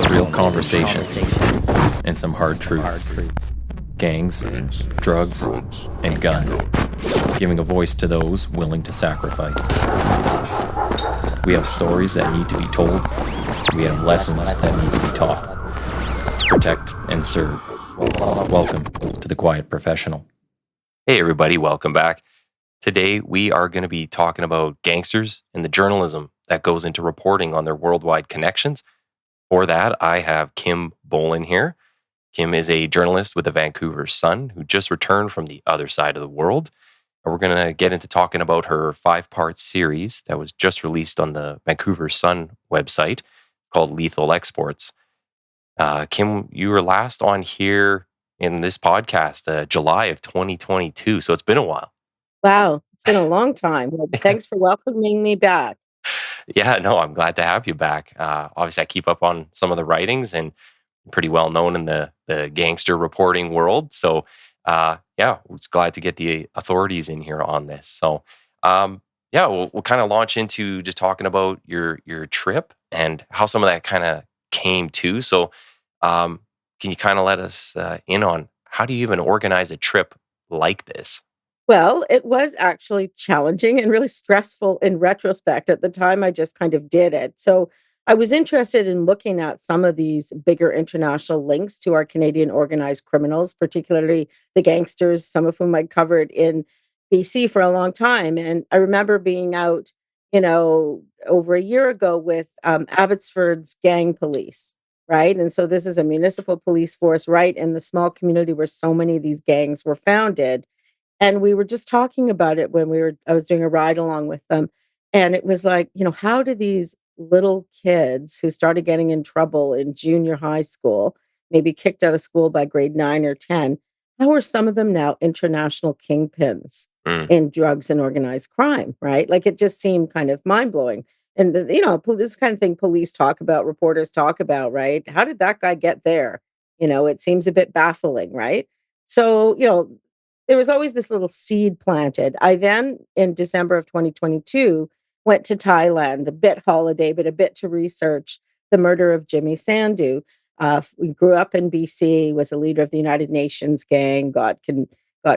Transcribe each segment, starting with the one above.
real conversations, and some hard truths. Gangs, drugs, and guns. Giving a voice to those willing to sacrifice. We have stories that need to be told. We have lessons that need to be taught. Protect and serve. Welcome to The Quiet Professional. Hey everybody, welcome back. Today we are going to be talking about gangsters and the journalism that goes into reporting on their worldwide connections. For that, I have Kim Bolan here. Kim is a journalist with the Vancouver Sun who just returned from the other side of the world. And we're going to get into talking about her 5-part series that was just released on the Vancouver Sun website called Lethal Exports. Kim, you were last on here in this podcast, July of 2022. So it's been a while. Wow, it's been a long time. Well, thanks for welcoming me back. Yeah, no, I'm glad to have you back. Obviously, I keep up on some of the writings and pretty well known in the gangster reporting world. So, it's glad to get the authorities in here on this. So, we'll kind of launch into just talking about your trip and how some of that kind of came to. So, can you kind of let us in on how do you even organize a trip like this? Well, it was actually challenging and really stressful in retrospect. At the time, I just kind of did it. So I was interested in looking at some of these bigger international links to our Canadian organized criminals, particularly the gangsters, some of whom I'd covered in BC for a long time. And I remember being out, over a year ago with Abbotsford's gang police, right? And so this is a municipal police force right in the small community where so many of these gangs were founded. And we were just talking about it when I was doing a ride along with them. And it was like, how do these little kids who started getting in trouble in junior high school, maybe kicked out of school by grade 9 or 10, how are some of them now international kingpins Mm. in drugs and organized crime, right? Like it just seemed kind of mind blowing. And, this kind of thing police talk about, reporters talk about, right? How did that guy get there? It seems a bit baffling, right? So, there was always this little seed planted. I then, in December of 2022, went to Thailand, a bit holiday, but a bit to research the murder of Jimmy Sandu. We grew up in BC, was a leader of the United Nations gang, got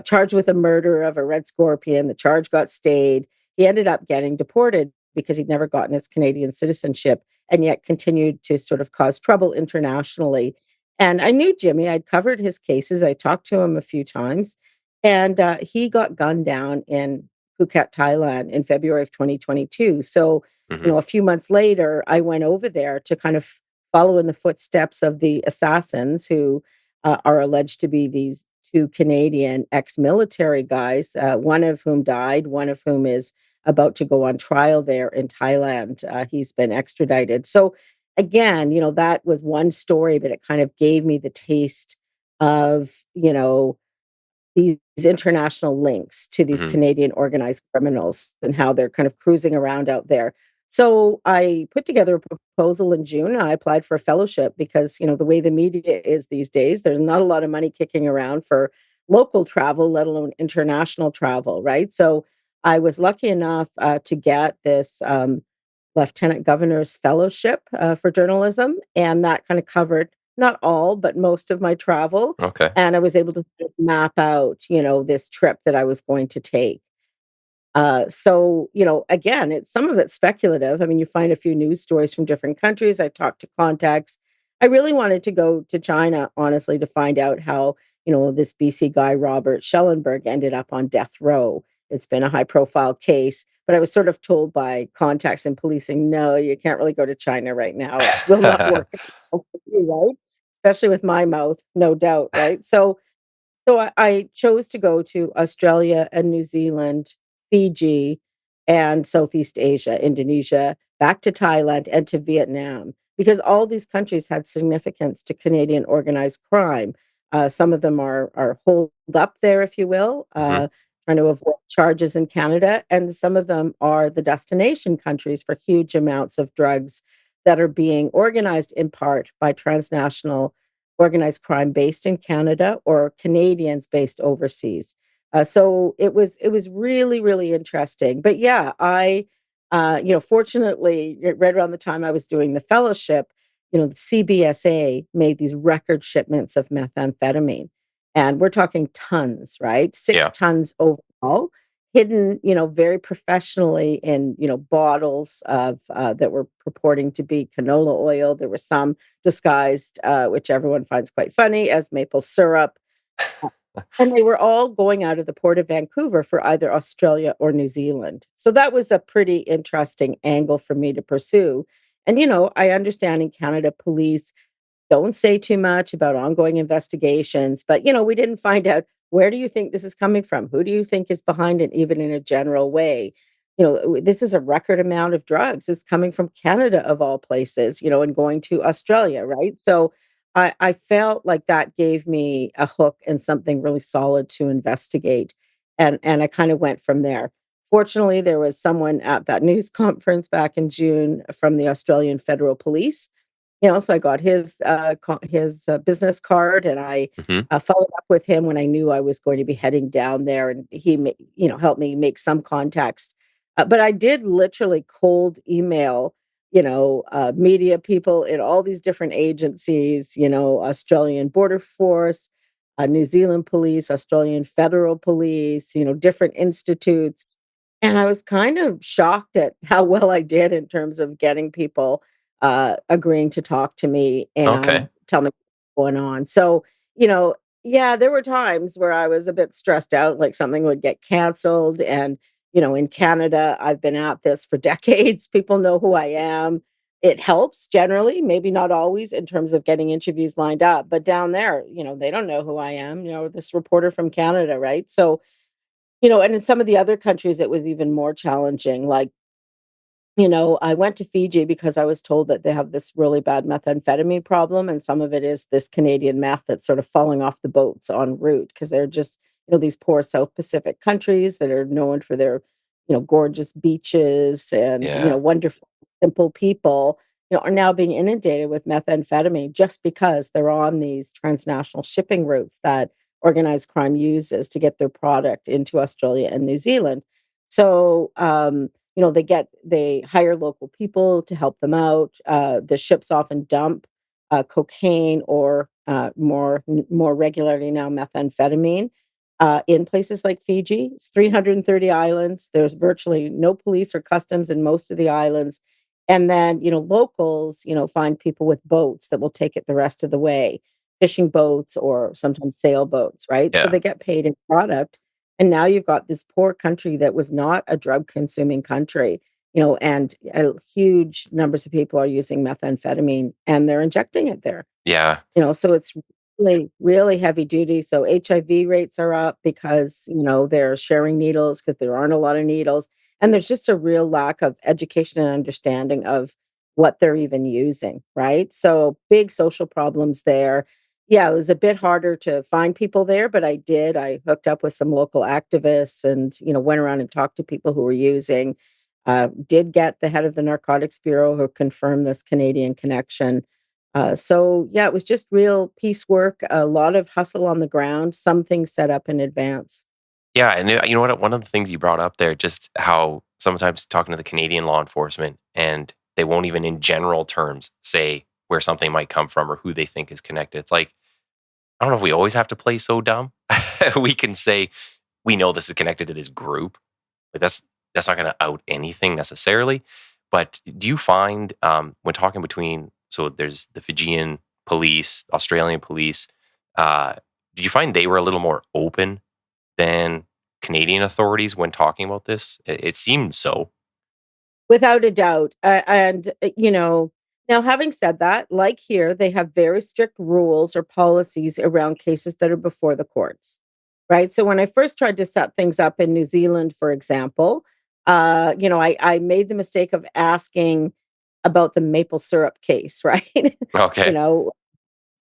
charged with a murder of a red scorpion. The charge got stayed. He ended up getting deported because he'd never gotten his Canadian citizenship and yet continued to sort of cause trouble internationally. And I knew Jimmy. I'd covered his cases. I talked to him a few times. And he got gunned down in Phuket, Thailand in February of 2022. So, Hmm. a few months later, I went over there to kind of follow in the footsteps of the assassins who are alleged to be these two Canadian ex-military guys, one of whom died, one of whom is about to go on trial there in Thailand. He's been extradited. So, again, that was one story, but it kind of gave me the taste of, these international links to these Hmm. Canadian organized criminals and how they're kind of cruising around out there. So I put together a proposal in June. I applied for a fellowship because, the way the media is these days, there's not a lot of money kicking around for local travel, let alone international travel, right? So I was lucky enough to get this lieutenant governor's fellowship for journalism, and that kind of covered not all, but most of my travel. Okay. And I was able to sort of map out, this trip that I was going to take. So, again, some of it's speculative. I mean, you find a few news stories from different countries. I talked to contacts. I really wanted to go to China, honestly, to find out how, this BC guy, Robert Schellenberg, ended up on death row. It's been a high profile case, but I was sort of told by contacts in policing, no, you can't really go to China right now. It will not work out for you, right? Especially with my mouth, no doubt, right? So I chose to go to Australia and New Zealand, Fiji, and Southeast Asia, Indonesia, back to Thailand and to Vietnam, because all these countries had significance to Canadian organized crime. Some of them are holed up there, if you will, Hmm. trying to avoid charges in Canada, and some of them are the destination countries for huge amounts of drugs that are being organized in part by transnational organized crime based in Canada or Canadians based overseas. So it was really really interesting. But yeah, I fortunately right around the time I was doing the fellowship, the CBSA made these record shipments of methamphetamine, and we're talking tons, right? 6 Yeah. tons overall, hidden, very professionally in, bottles of, that were purporting to be canola oil. There were some disguised, which everyone finds quite funny, as maple syrup. And they were all going out of the port of Vancouver for either Australia or New Zealand. So that was a pretty interesting angle for me to pursue. And, I understand in Canada, police don't say too much about ongoing investigations, but, we didn't find out, where do you think this is coming from? Who do you think is behind it, even in a general way? This is a record amount of drugs. It's coming from Canada, of all places, and going to Australia, right? So I felt like that gave me a hook and something really solid to investigate. And I kind of went from there. Fortunately, there was someone at that news conference back in June from the Australian Federal Police, so I got his business card, and I, Hmm. followed up with him when I knew I was going to be heading down there, and he helped me make some context. But I did literally cold email, media people in all these different agencies, Australian Border Force, New Zealand Police, Australian Federal Police, different institutes, and I was kind of shocked at how well I did in terms of getting people agreeing to talk to me Okay. and tell me what's going on. So, yeah, there were times where I was a bit stressed out, like something would get canceled. And, in Canada, I've been at this for decades. People know who I am. It helps generally, maybe not always in terms of getting interviews lined up. But down there, they don't know who I am, this reporter from Canada, right? So, and in some of the other countries, it was even more challenging. Like, I went to Fiji because I was told that they have this really bad methamphetamine problem, and some of it is this Canadian meth that's sort of falling off the boats en route because they're just, these poor South Pacific countries that are known for their, gorgeous beaches and, Yeah. wonderful, simple people, are now being inundated with methamphetamine just because they're on these transnational shipping routes that organized crime uses to get their product into Australia and New Zealand. So, they hire local people to help them out. The ships often dump cocaine or more regularly now methamphetamine in places like Fiji. It's 330 islands. There's virtually no police or customs in most of the islands. And then, locals, find people with boats that will take it the rest of the way, fishing boats or sometimes sailboats, right? So Yeah. they get paid in product. And now you've got this poor country that was not a drug consuming country, and huge numbers of people are using methamphetamine and they're injecting it there. Yeah. So it's really, really heavy duty. So HIV rates are up because, they're sharing needles because there aren't a lot of needles. And there's just a real lack of education and understanding of what they're even using, right? So big social problems there. Yeah, it was a bit harder to find people there, but I did. I hooked up with some local activists and, went around and talked to people who were using. Did get the head of the Narcotics Bureau who confirmed this Canadian connection. So yeah, it was just real piecework, a lot of hustle on the ground, some things set up in advance. Yeah, and you know what? One of the things you brought up there, just how sometimes talking to the Canadian law enforcement, and they won't even, in general terms, say where something might come from or who they think is connected. It's like, I don't know if we always have to play so dumb. We can say we know this is connected to this group. Like that's not going to out anything necessarily. But do you find when talking between, so there's the Fijian police, Australian police, uh, did you find they were a little more open than Canadian authorities when talking about this? It seems so. Without a doubt. And, now having said that, like here, they have very strict rules or policies around cases that are before the courts, right? So when I first tried to set things up in New Zealand, for example, I made the mistake of asking about the maple syrup case, right? you Okay. know,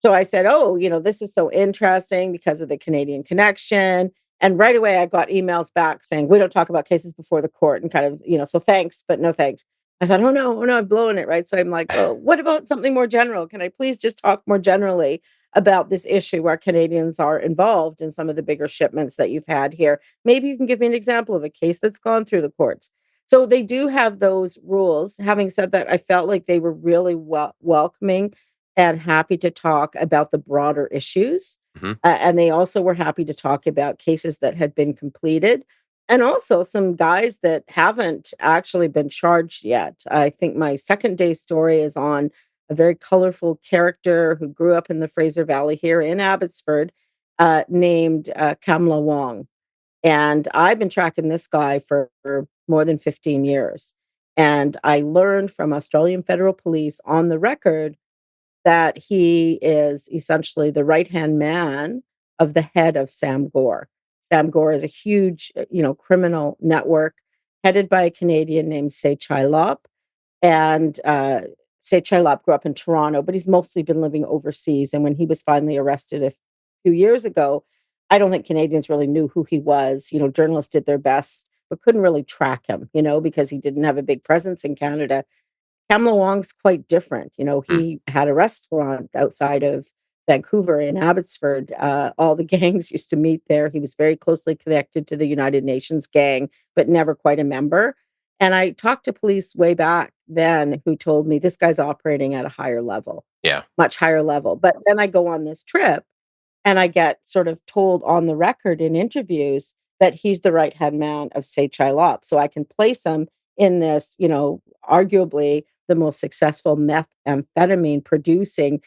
So I said, "Oh, this is so interesting because of the Canadian connection." And right away, I got emails back saying, "We don't talk about cases before the court," and kind of, so thanks, but no thanks. I thought, oh no, I'm blowing it, right? So I'm like, "Oh, what about something more general? Can I please just talk more generally about this issue where Canadians are involved in some of the bigger shipments that you've had here? Maybe you can give me an example of a case that's gone through the courts." So they do have those rules. Having said that, I felt like they were really welcoming and happy to talk about the broader issues. Hmm. And they also were happy to talk about cases that had been completed and also some guys that haven't actually been charged yet. I think my second day story is on a very colorful character who grew up in the Fraser Valley here in Abbotsford, named Kamla Wong. And I've been tracking this guy for more than 15 years. And I learned from Australian Federal Police on the record that he is essentially the right-hand man of the head of Sam Gore. Sam Gore is a huge, criminal network headed by a Canadian named Se Lop. And Se Lop grew up in Toronto, but he's mostly been living overseas. And when he was finally arrested a few years ago, I don't think Canadians really knew who he was. Journalists did their best, but couldn't really track him, because he didn't have a big presence in Canada. Kamla Wong's quite different. Mm. He had a restaurant outside of Vancouver in Abbotsford. All the gangs used to meet there. He was very closely connected to the United Nations gang, but never quite a member. And I talked to police way back then who told me this guy's operating at a higher level, Yeah. much higher level. But then I go on this trip and I get sort of told on the record in interviews that he's the right hand man of Say Lop. So I can place him in this, arguably the most successful methamphetamine producing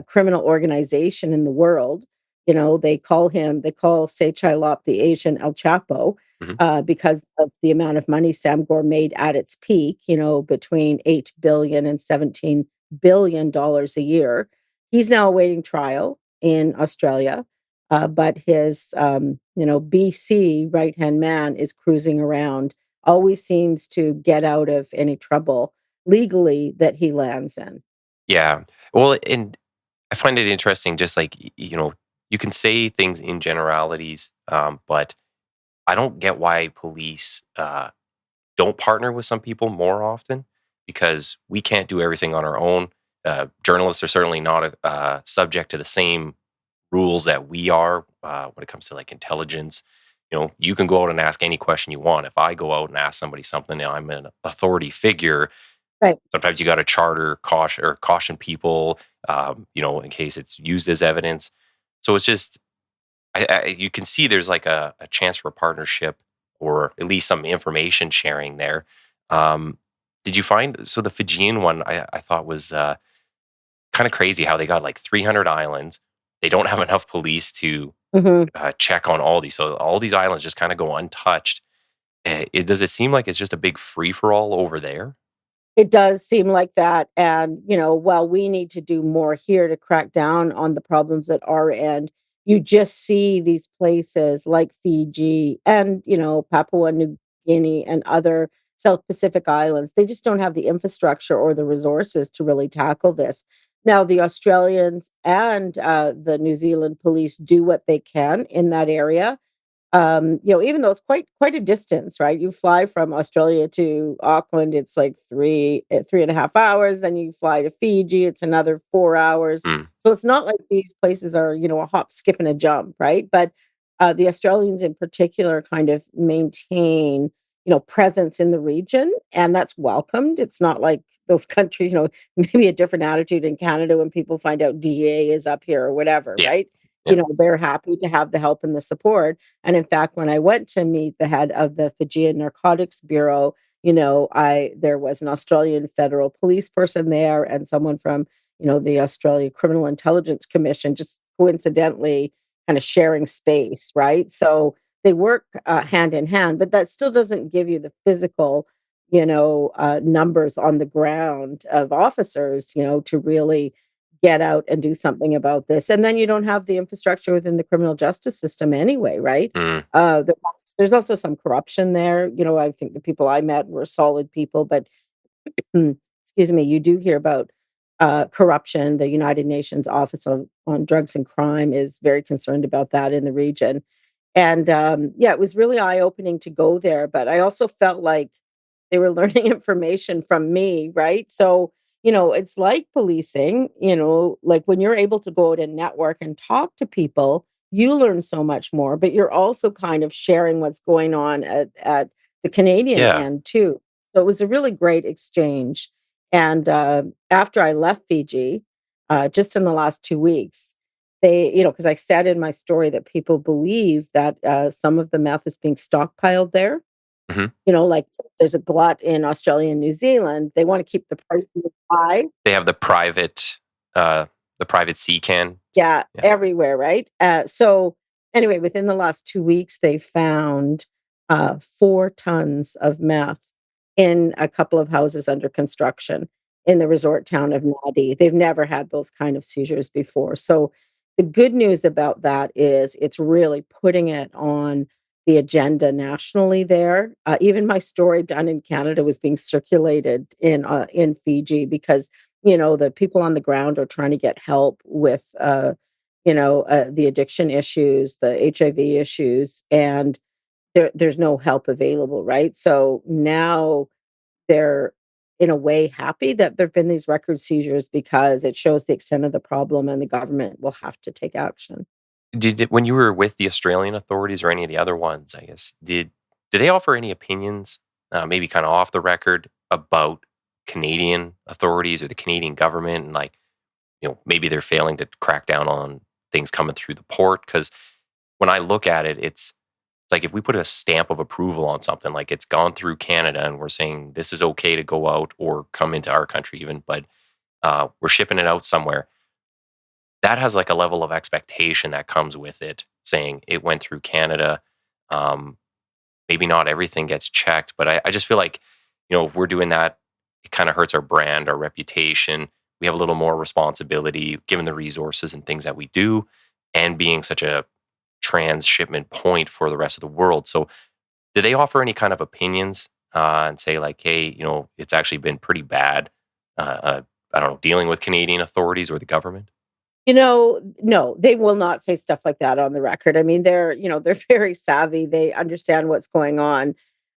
criminal organization in the world. They call Say Lop the Asian El Chapo Hmm. because of the amount of money Sam Gore made at its peak, between 8 billion and 17 billion dollars a year. He's now awaiting trial in Australia. But his, BC right hand man is cruising around, always seems to get out of any trouble legally that he lands in. Yeah. Well, and I find it interesting, just like, you can say things in generalities, but I don't get why police don't partner with some people more often, because we can't do everything on our own. Journalists are certainly not subject to the same rules that we are when it comes to like intelligence. You can go out and ask any question you want. If I go out and ask somebody something, and I'm an authority figure. Right. Sometimes you got to charter caution or caution people, in case it's used as evidence. So it's just, you can see there's like a chance for a partnership, or at least some information sharing there. Um, did you find, so the Fijian one, I thought was kind of crazy how they got like 300 islands. They don't have enough police to Mhm. check on all these. So all these islands just kind of go untouched. Does it seem like it's just a big free for all over there? It does seem like that, and, while we need to do more here to crack down on the problems at our end, you just see these places like Fiji and, Papua New Guinea and other South Pacific islands. They just don't have the infrastructure or the resources to really tackle this. Now, the Australians and, the New Zealand police do what they can in that area, even though it's quite a distance, right? You fly from Australia to Auckland, it's like 3.5 hours. Then you fly to Fiji, it's another 4 hours. Mm, So it's not like these places are, a hop, skip, and a jump, right? But the Australians in particular kind of maintain, presence in the region, and that's welcomed. It's not like those countries, maybe a different attitude in Canada when people find out DEA is up here or whatever, yeah. right? Yeah. They're happy to have the help and the support. And in fact, when I went to meet the head of the Fijian Narcotics Bureau, I there was an Australian federal police person there and someone from, the Australia Criminal Intelligence Commission, just coincidentally kind of sharing space, right? So they work hand in hand, but that still doesn't give you the physical, numbers on the ground of officers, to really get out and do something about this. And then you don't have the infrastructure within the criminal justice system anyway, right? Mm, There's also some corruption there. I think the people I met were solid people, but excuse me, you do hear about corruption. The United Nations Office on Drugs and Crime is very concerned about that in the region. And, yeah, it was really eye-opening to go there, but I also felt like they were learning information from me, right? So, it's like policing, like when you're able to go out and network and talk to people, you learn so much more, but you're also kind of sharing what's going on at the Canadian Yeah. end too. So it was a really great exchange. And after I left Fiji, just in the last 2 weeks, because I said in my story that people believe that some of the meth is being stockpiled there. Mhm. Like there's a glut in Australia and New Zealand. They want to keep the prices high. They have the private sea can. Yeah, Yeah. everywhere, right? So anyway, within the last 2 weeks, they found 4 tons of meth in a couple of houses under construction in the resort town of Nadi. They've never had those kind of seizures before. So the good news about that is it's really putting it on the agenda nationally there. Even my story done in Canada was being circulated in Fiji because the people on the ground are trying to get help with, the addiction issues, the HIV issues, and there's no help available, right? So now they're in a way happy that there've been these record seizures because it shows the extent of the problem and the government will have to take action. When you were with the Australian authorities or any of the other ones, I guess, did they offer any opinions, maybe kind of off the record about Canadian authorities or the Canadian government and like, maybe they're failing to crack down on things coming through the port? Because when I look at it, it's like if we put a stamp of approval on something, like it's gone through Canada and we're saying this is okay to go out or come into our country even, but we're shipping it out somewhere. That has like a level of expectation that comes with it, saying it went through Canada. Um, Maybe not everything gets checked, but I just feel like, if we're doing that, it kind of hurts our brand, our reputation. We have a little more responsibility given the resources and things that we do, and being such a transshipment point for the rest of the world. So, do they offer any kind of opinions and say like, hey, it's actually been pretty bad? I don't know, dealing with Canadian authorities or the government. No, they will not say stuff like that on the record. I mean, they're very savvy. They understand what's going on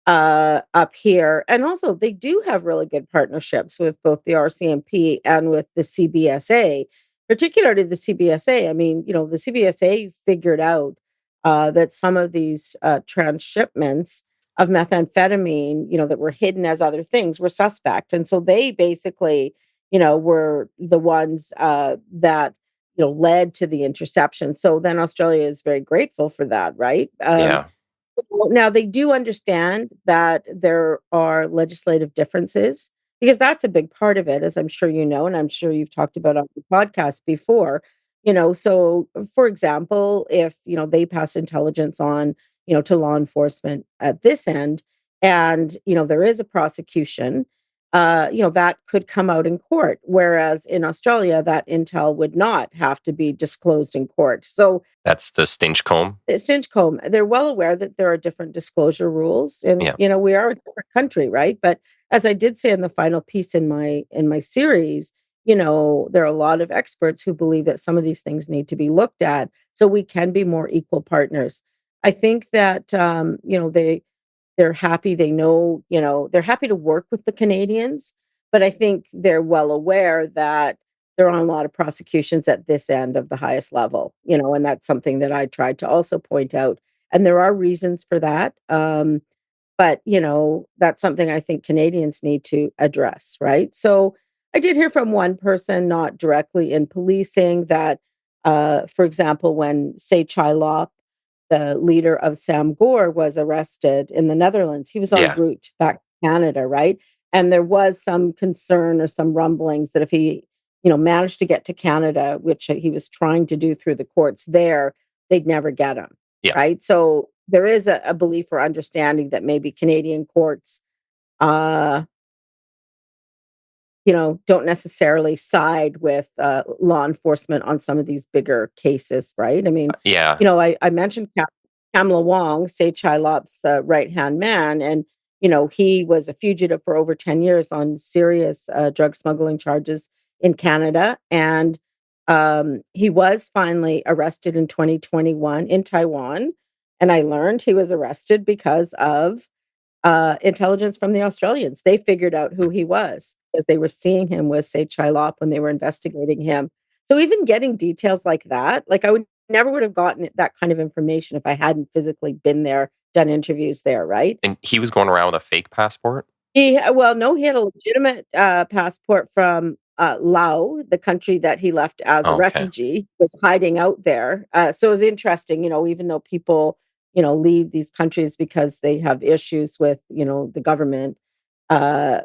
up here. And also they do have really good partnerships with both the RCMP and with the CBSA, particularly the CBSA. I mean, the CBSA figured out that some of these transshipments of methamphetamine, that were hidden as other things were suspect. And so they basically, were the ones that led to the interception. So then Australia is very grateful for that, right? Yeah, Well, now they do understand that there are legislative differences because that's a big part of it, as I'm sure you know, and I'm sure you've talked about on the podcast before. So for example, if they pass intelligence on, to law enforcement at this end, and there is a prosecution, that could come out in court. Whereas in Australia, that intel would not have to be disclosed in court. So that's the Stinchcombe. Stinchcombe, they're well aware that there are different disclosure rules, and Yeah, we are a different country, right? But as I did say in the final piece in my series, there are a lot of experts who believe that some of these things need to be looked at so we can be more equal partners. I think that they're happy. They know, they're happy to work with the Canadians, but I think they're well aware that there are a lot of prosecutions at this end of the highest level, and that's something that I tried to also point out. And there are reasons for that. But, that's something I think Canadians need to address, right? So I did hear from one person, not directly in policing, that, for example, when Say Lop, the leader of Sam Gore, was arrested in the Netherlands, he was en yeah, route back to Canada, right? And there was some concern or some rumblings that if he, managed to get to Canada, which he was trying to do through the courts there, they'd never get him, yeah. right? So there is a belief or understanding that maybe Canadian courts, uh, don't necessarily side with law enforcement on some of these bigger cases, right? I mean, Yeah. I mentioned Kamala Wong, Say Lop's right hand man, and he was a fugitive for over 10 years on serious drug smuggling charges in Canada, and he was finally arrested in 2021 in Taiwan. And I learned he was arrested because of intelligence from the Australians. They figured out who he was because they were seeing him with, say, Chilop when they were investigating him. So even getting details like that, like I would never would have gotten that kind of information if I hadn't physically been there done interviews there, right? And he was going around with a fake passport? Well, no, he had a legitimate, passport from, Laos, the country that he left as a Oh, okay. refugee, was hiding out there, so it was interesting, even though people, leave these countries because they have issues with, the government, uh,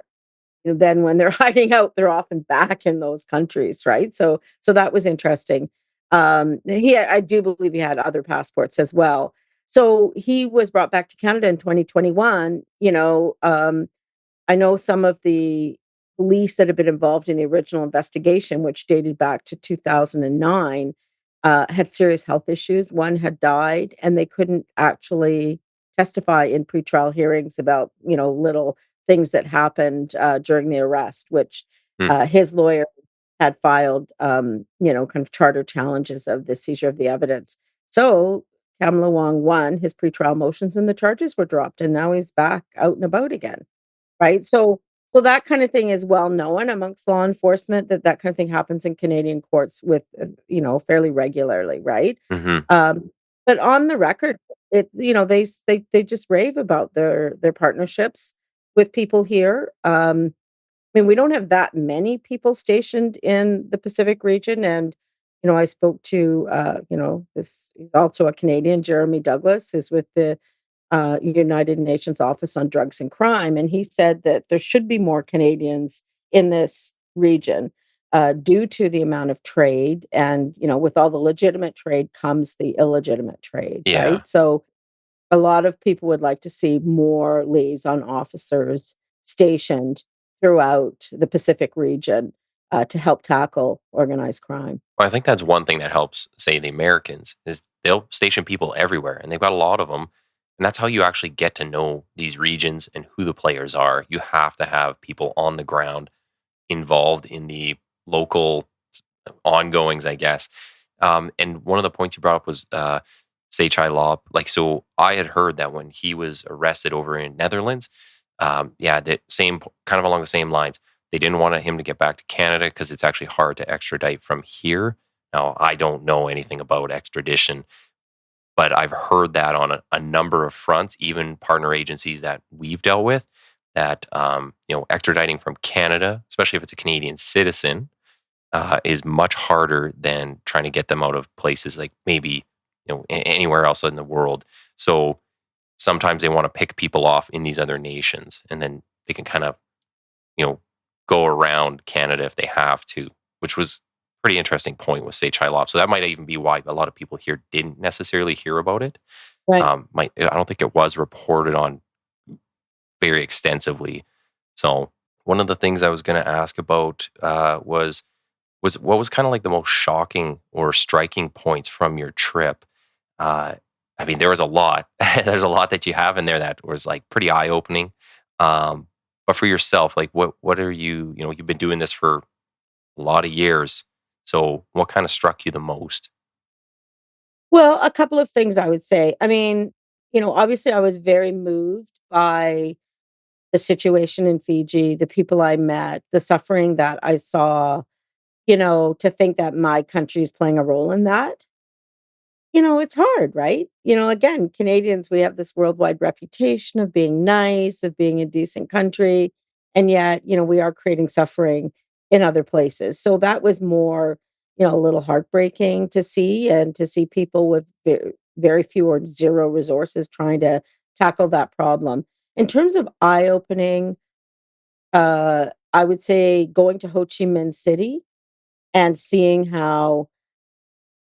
then when they're hiding out, they're often back in those countries, right? So that was interesting. I do believe he had other passports as well. So he was brought back to Canada in 2021, I know some of the police that have been involved in the original investigation, which dated back to 2009, had serious health issues. One had died, and they couldn't actually testify in pretrial hearings about, little things that happened during the arrest, which Hmm. his lawyer had filed, kind of charter challenges of the seizure of the evidence. So Kamala Wong won his pretrial motions, and the charges were dropped, and now he's back out and about again. Right? So that kind of thing is well known amongst law enforcement that that kind of thing happens in Canadian courts with, fairly regularly, right? Mhm. Um, but on the record, they just rave about their partnerships with people here. I mean, we don't have that many people stationed in the Pacific region, and, I spoke to, this he's also a Canadian, Jeremy Douglas, is with the United Nations Office on Drugs and Crime, and he said that there should be more Canadians in this region due to the amount of trade, and with all the legitimate trade comes the illegitimate trade, Yeah. right? So a lot of people would like to see more liaison officers stationed throughout the Pacific region to help tackle organized crime. Well, I think that's one thing that helps, say, the Americans is they'll station people everywhere, and they've got a lot of them, and that's how you actually get to know these regions and who the players are. You have to have people on the ground involved in the local ongoings, I guess. And one of the points you brought up was Sechai Law. Like, so I had heard that when he was arrested over in Netherlands, yeah, the same kind of along the same lines. They didn't want him to get back to Canada because it's actually hard to extradite from here. Now, I don't know anything about extradition, but I've heard that on a number of fronts, even partner agencies that we've dealt with, that extraditing from Canada, especially if it's a Canadian citizen, is much harder than trying to get them out of places like maybe anywhere else in the world. So sometimes they want to pick people off in these other nations, and then they can kind of you know go around Canada if they have to, which was pretty interesting point with say Chilop. So that might even be why a lot of people here didn't necessarily hear about it. Right. I don't think it was reported on very extensively. So one of the things I was going to ask about was what was kind of like the most shocking or striking points from your trip? Uh, I mean, there was a lot. There's a lot that you have in there that was like pretty eye opening. Um, but for yourself, like what are you? You've been doing this for a lot of years. So what kind of struck you the most? Well, a couple of things I would say. I mean, obviously I was very moved by the situation in Fiji, the people I met, the suffering that I saw, to think that my country is playing a role in that. It's hard, right? Again, Canadians, we have this worldwide reputation of being nice, of being a decent country, and yet, we are creating suffering in other places. So that was more, a little heartbreaking to see, and to see people with very few or zero resources trying to tackle that problem. In terms of eye-opening, I would say going to Ho Chi Minh City and seeing how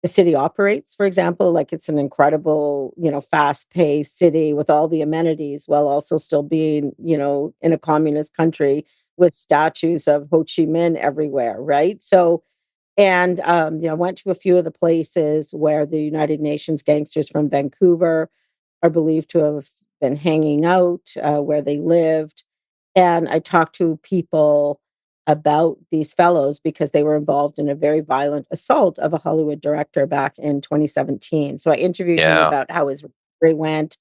the city operates, for example, like it's an incredible, fast-paced city with all the amenities while also still being, in a communist country with statues of Ho Chi Minh everywhere, right? So, and I went to a few of the places where the United Nations gangsters from Vancouver are believed to have been hanging out, where they lived. And I talked to people about these fellows because they were involved in a very violent assault of a Hollywood director back in 2017. So I interviewed him Yeah, about how his recovery went,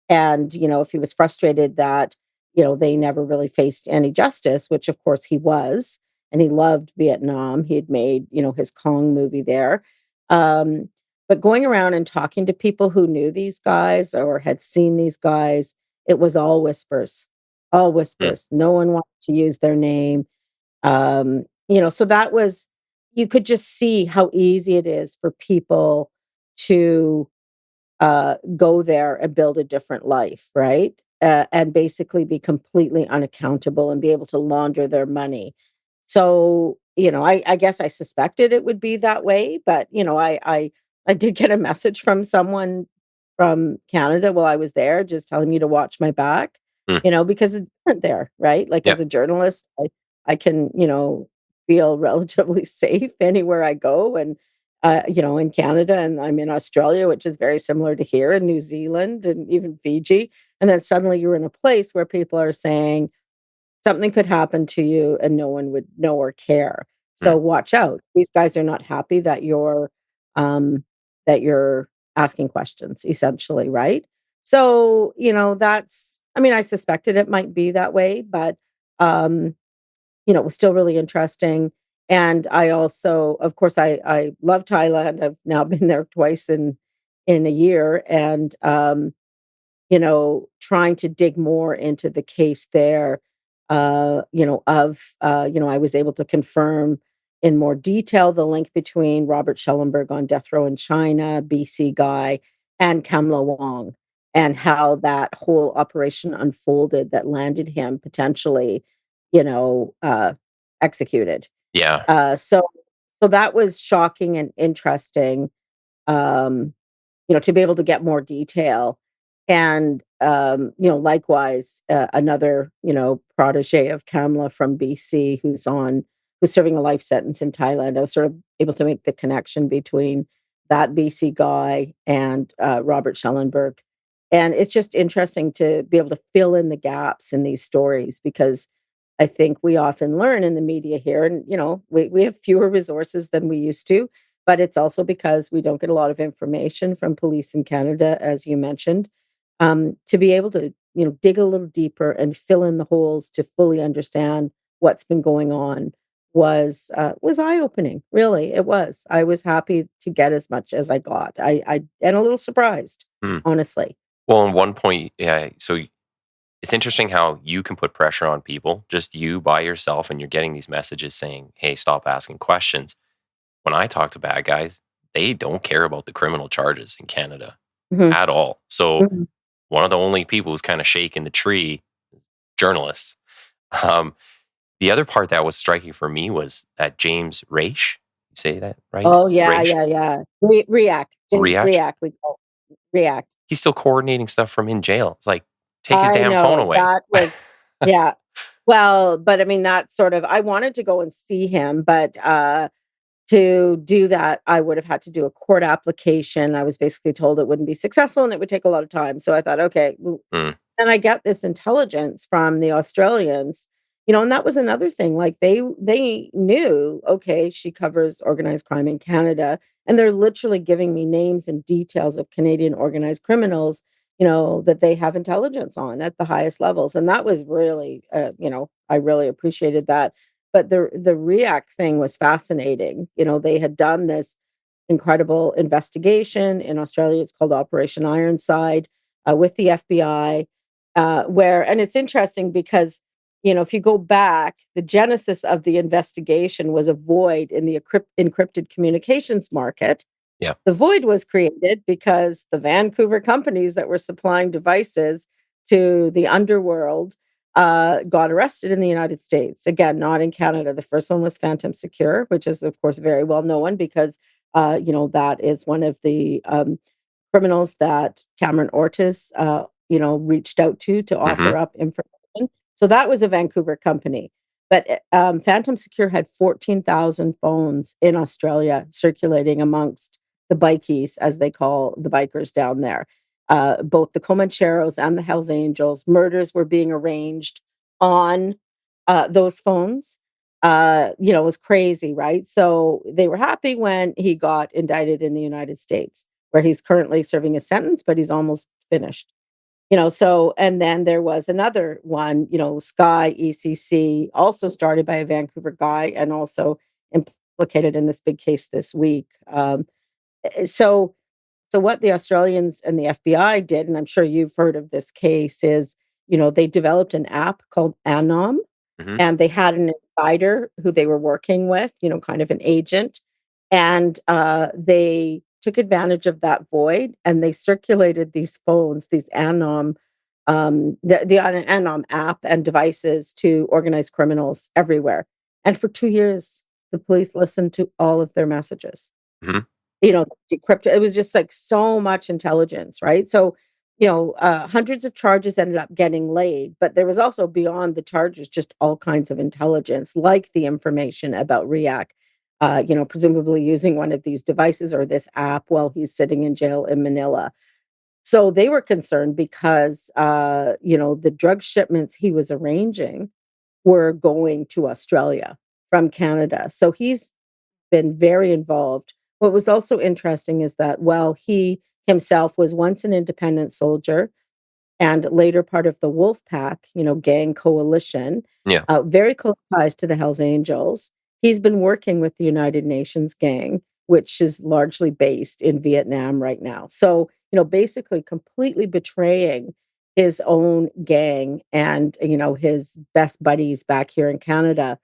and, if he was frustrated that, they never really faced any justice, which of course he was, and he loved Vietnam. He had made, his Kong movie there. Um, But going around and talking to people who knew these guys or had seen these guys, it was all whispers, all Mm. whispers. No one wanted to use their name. So that was, you could just see how easy it is for people to go there and build a different life, right? And basically be completely unaccountable and be able to launder their money. So, I guess I suspected it would be that way, but I did get a message from someone from Canada while I was there, just telling me to watch my back, Mm. because it's different there, right? Like Yeah. as a journalist, I can, feel relatively safe anywhere I go. And in Canada, and I'm in Australia, which is very similar to here, in New Zealand and even Fiji. And then suddenly you're in a place where people are saying something could happen to you and no one would know or care. Mm. So watch out. These guys are not happy um that you're asking questions, essentially, right? So, I suspected it might be that way, but um it was still really interesting. And I also, of course, I love Thailand. I've now been there twice in a year, and trying to dig more into the case there. I was able to confirm in more detail the link between Robert Schellenberg on death row in China, BC guy, and Kamla Wong, and how that whole operation unfolded that landed him potentially, you know, uh, executed. Yeah. So that was shocking and interesting. Um, to be able to get more detail. And, likewise, another, protege of Kamla from BC who's serving a life sentence in Thailand. I was sort of able to make the connection between that BC guy and Robert Schellenberg. And it's just interesting to be able to fill in the gaps in these stories, because I think we often learn in the media here, and, we have fewer resources than we used to, but it's also because we don't get a lot of information from police in Canada, as you mentioned, to be able to, dig a little deeper and fill in the holes to fully understand what's been going on was eye opening. Really, it was. I was happy to get as much as I got. I and a little surprised, Mm. honestly. Well, in one point, yeah. So it's interesting how you can put pressure on people, just you by yourself, and you're getting these messages saying, "Hey, stop asking questions." When I talk to bad guys, they don't care about the criminal charges in Canada Mhm, at all. So mhm. one of the only people who's kind of shaking the tree, journalists. Um, the other part that was striking for me was that James Raish. You say that right? Oh, yeah, Raish? yeah, yeah. React, James Riach? React, we call React. He's still coordinating stuff from in jail. It's like, take his I damn phone know, away. that was yeah. Well, but I mean, that's sort of, I wanted to go and see him, but, to do that, I would have had to do a court application. I was basically told it wouldn't be successful and it would take a lot of time. So I thought, okay, Mm. and I get this intelligence from the Australians, and that was another thing. Like they knew, okay, she covers organized crime in Canada, and they're literally giving me names and details of Canadian organized criminals, that they have intelligence on at the highest levels. And that was really, I really appreciated that. But the React thing was fascinating. They had done this incredible investigation in Australia. It's called Operation Ironside, with the FBI, and it's interesting because, if you go back, the genesis of the investigation was a void in the encrypted communications market. Yeah. The void was created because the Vancouver companies that were supplying devices to the underworld got arrested in the United States. Again, not in Canada. The first one was Phantom Secure, which is, of course, very well known because, that is one of the criminals that Cameron Ortiz, reached out to Hmm. offer up information. So that was a Vancouver company. But Phantom Secure had 14,000 phones in Australia circulating amongst the bikies, as they call the bikers down there. Both the Comancheros and the Hells Angels, murders were being arranged on those phones. It was crazy, right? So they were happy when he got indicted in the United States, where he's currently serving a sentence, but he's almost finished. And then there was another one, Sky ECC, also started by a Vancouver guy and also implicated in this big case this week. So what the Australians and the FBI did, and I'm sure you've heard of this case, is, they developed an app called Anom, Hmm. and they had an insider who they were working with, kind of an agent, and, they took advantage of that void, and they circulated these phones, these Anom, the Anom app and devices to organized criminals everywhere, and for 2 years, the police listened to all of their messages. Hmm. Decrypted. It was just like so much intelligence, right? So, hundreds of charges ended up getting laid, but there was also beyond the charges just all kinds of intelligence, like the information about Riak, presumably using one of these devices or this app while he's sitting in jail in Manila. So they were concerned because, the drug shipments he was arranging were going to Australia from Canada. So he's been very involved. What was also interesting is that while he himself was once an independent soldier and later part of the Wolf Pack, gang coalition, Yeah. very close ties to the Hells Angels. He's been working with the United Nations gang, which is largely based in Vietnam right now. So, basically completely betraying his own gang and, his best buddies back here in Canada.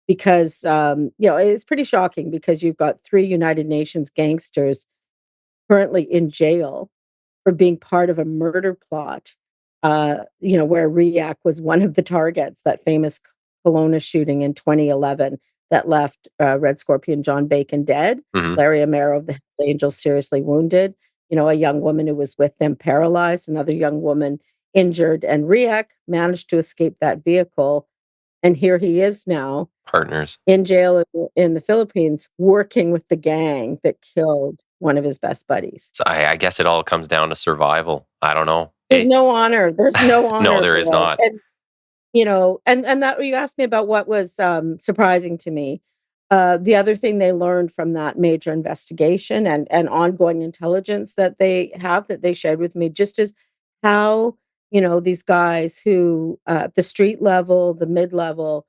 Because, it's pretty shocking because you've got 3 United Nations gangsters currently in jail for being part of a murder plot, where Riak was one of the targets, that famous Kelowna shooting in 2011 that left Red Scorpion John Bacon dead, Hmm. Larry Amaro of the Hells Angels seriously wounded, a young woman who was with them paralyzed, another young woman injured, and Riak managed to escape that vehicle. And here he is now Partners. in jail in the Philippines working with the gang that killed one of his best buddies. So I guess it all comes down to survival. I don't know. There's no No, honor there is below, not. and, that you asked me about what was, surprising to me. The other thing they learned from that major investigation and ongoing intelligence that they shared with me, just is how, these guys who, at the street level, the mid-level,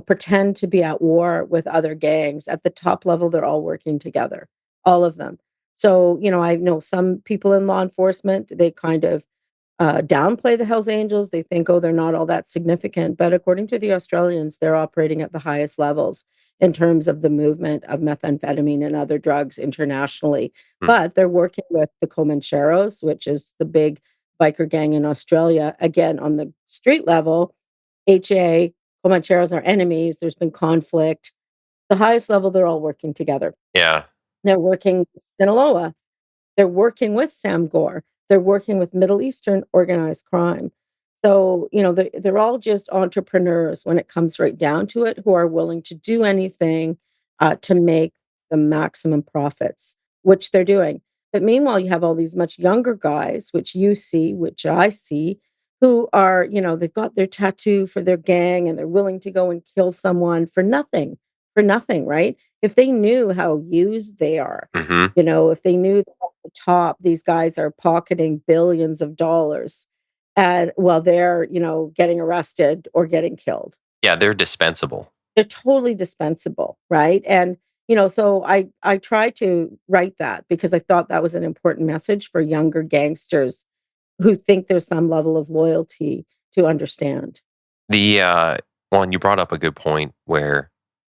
pretend to be at war with other gangs. At the top level, they're all working together, all of them. So, I know some people in law enforcement, they kind of downplay the Hells Angels. They think, oh, they're not all that significant. But according to the Australians, they're operating at the highest levels in terms of the movement of methamphetamine and other drugs internationally. Hmm. But they're working with the Comancheros, which is the big biker gang in Australia. Again, on the street level, HA, Comancheros are enemies. There's been conflict. The highest level, they're all working together. Yeah. They're working with Sinaloa. They're working with Sam Gore. They're working with Middle Eastern organized crime. So, they're all just entrepreneurs when it comes right down to it, who are willing to do anything to make the maximum profits, which they're doing. But meanwhile, you have all these much younger guys, which you see, which I see, who are, they've got their tattoo for their gang and they're willing to go and kill someone for nothing, right? If they knew how used they are, Hmm. if they knew that at the top, these guys are pocketing billions of dollars and while they're, getting arrested or getting killed. Yeah, they're dispensable. They're totally dispensable, right? And, so I tried to write that because I thought that was an important message for younger gangsters who think there's some level of loyalty to understand. The well, and you brought up a good point where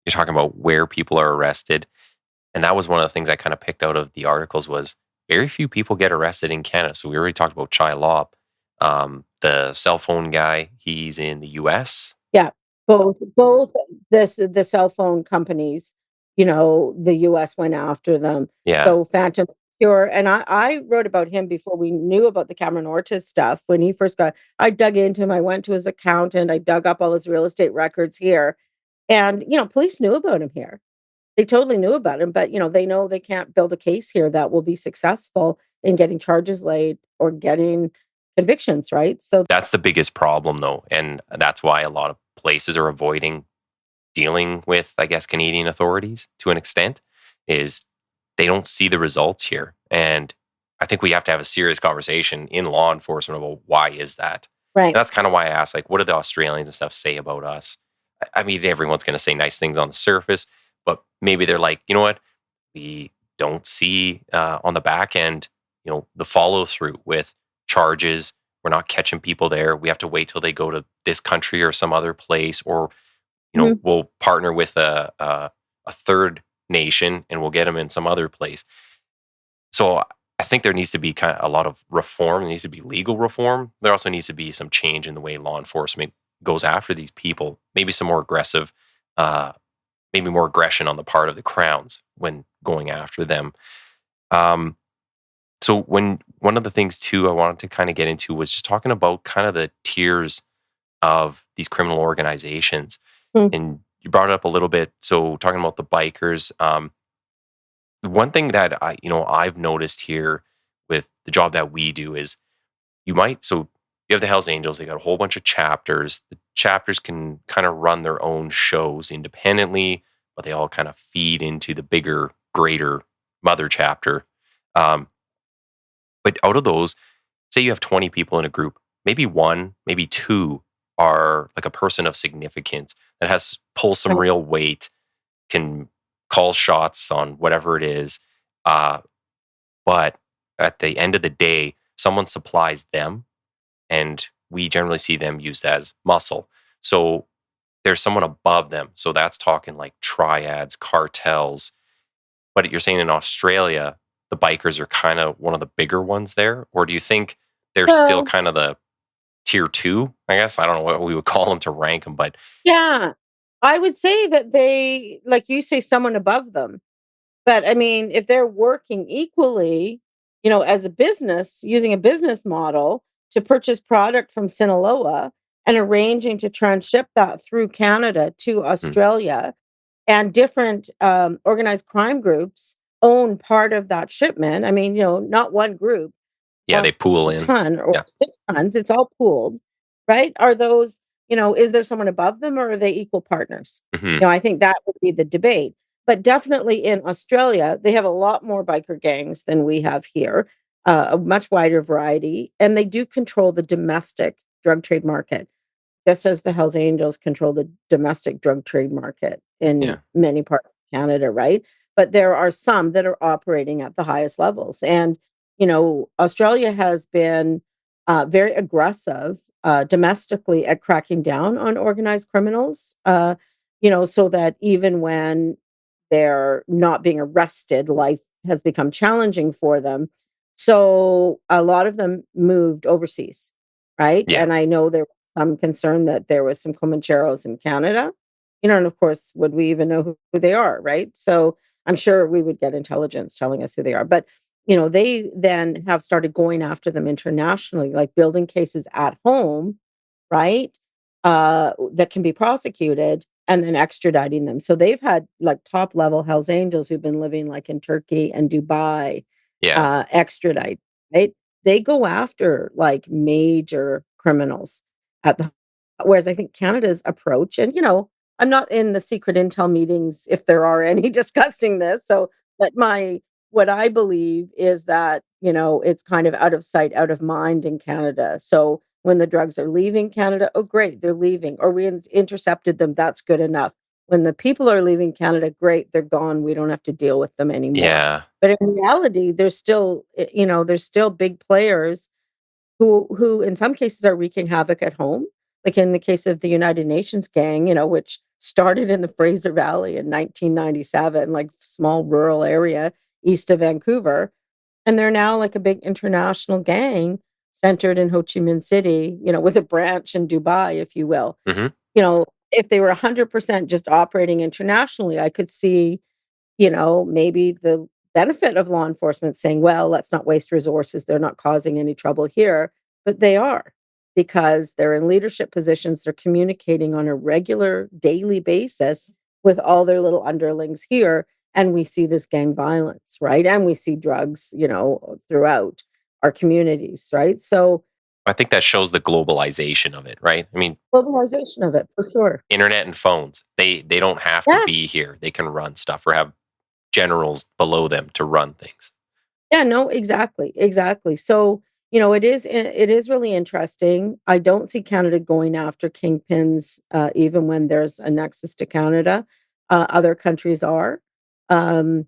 you're talking about where people are arrested, and that was one of the things I kind of picked out of the articles was very few people get arrested in Canada. So we already talked about Chai Lop, the cell phone guy. He's in the U.S. Yeah, both the cell phone companies, the US went after them. Yeah, So Phantom Secure, and I wrote about him before we knew about the Cameron Ortiz stuff. When he first got I dug into him, I went to his accountant, I dug up all his real estate records here. And, police knew about him here. They totally knew about him, but, they know they can't build a case here that will be successful in getting charges laid or getting convictions, right? So that's the biggest problem, though, and that's why a lot of places are avoiding dealing with, I guess, Canadian authorities to an extent, is they don't see the results here. And I think we have to have a serious conversation in law enforcement about why is that. And right. that's kind of why I asked, like, what do the Australians and stuff say about us? I mean, everyone's going to say nice things on the surface, but maybe they're like, you know what? We don't see on the back end, the follow through with charges. We're not catching people there. We have to wait till they go to this country or some other place, or Mhm. we'll partner with a third nation and we'll get them in some other place. So I think there needs to be kind of a lot of reform. There needs to be legal reform. There also needs to be some change in the way law enforcement goes after these people. Maybe some more aggressive, uh, maybe more aggression on the part of the crowns when going after them. Um, so when one of the things too I wanted to kind of get into was just talking about kind of the tiers of these criminal organizations, Mm. and you brought it up a little bit. So talking about the bikers, one thing that I've noticed here with the job that we do is so you have the Hells Angels. They got a whole bunch of chapters. The chapters can kind of run their own shows independently, but they all kind of feed into the bigger, greater mother chapter. Um, but out of those, say you have 20 people in a group, maybe one, maybe two are like a person of significance that has pulls some Right. real weight, can call shots on whatever it is. Uh, but at the end of the day, someone supplies them, and we generally see them used as muscle. So there's someone above them. So that's talking like triads, cartels. But you're saying in Australia, the bikers are kind of one of the bigger ones there? Or do you think they're still Well, kind of the tier two? I guess I don't know what we would call them to rank them, but yeah. I would say that they, like you say, someone above them. But I mean, if they're working equally, as a business, using a business model to purchase product from Sinaloa and arranging to transship that through Canada to mm, Australia, and different organized crime groups own part of that shipment. I mean, not one group yeah, they wants pool a in. ton or Yeah. 6 tons, it's all pooled, right? Are those, is there someone above them or are they equal partners? Hmm. I think that would be the debate. But definitely in Australia, they have a lot more biker gangs than we have here, a much wider variety, and they do control the domestic drug trade market, just as the Hells Angels control the domestic drug trade market in Yeah. many parts of Canada, right? But there are some that are operating at the highest levels. And, Australia has been very aggressive domestically at cracking down on organized criminals, so that even when they're not being arrested, life has become challenging for them. So a lot of them moved overseas, right? Yeah. And I know there some concern that there was some Comancheros in Canada, and of course, would we even know who they are, right? So I'm sure we would get intelligence telling us who they are. But, they then have started going after them internationally, like building cases at home, right? That can be prosecuted and then extraditing them. So they've had like top level Hells Angels who've been living like in Turkey and Dubai, Yeah. extradite, right? They go after like major criminals at the whereas I think Canada's approach, and I'm not in the secret intel meetings if there are any discussing this. So, but what I believe is that, it's kind of out of sight, out of mind in Canada. So when the drugs are leaving Canada, oh great, they're leaving, or we intercepted them, that's good enough. When the people are leaving Canada, great, they're gone. We don't have to deal with them anymore. Yeah. But in reality, there's still big players who in some cases are wreaking havoc at home. Like in the case of the United Nations gang, which started in the Fraser Valley in 1997, like small rural area east of Vancouver. And they're now like a big international gang centered in Ho Chi Minh City, with a branch in Dubai, if you will. Hmm. If they were 100% just operating internationally, I could see, maybe the benefit of law enforcement saying, well, let's not waste resources. They're not causing any trouble here. But they are, because they're in leadership positions. They're communicating on a regular daily basis with all their little underlings here. And we see this gang violence, right? And we see drugs, throughout our communities, right? So I think that shows the globalization of it, right? I mean, globalization of it for sure. internet and phones, they don't have to Yeah. be here. They can run stuff or have generals below them to run things. Yeah, no, exactly, exactly. So, it is really interesting. I don't see Canada going after kingpins, even when there's a nexus to Canada. Other countries are. Um,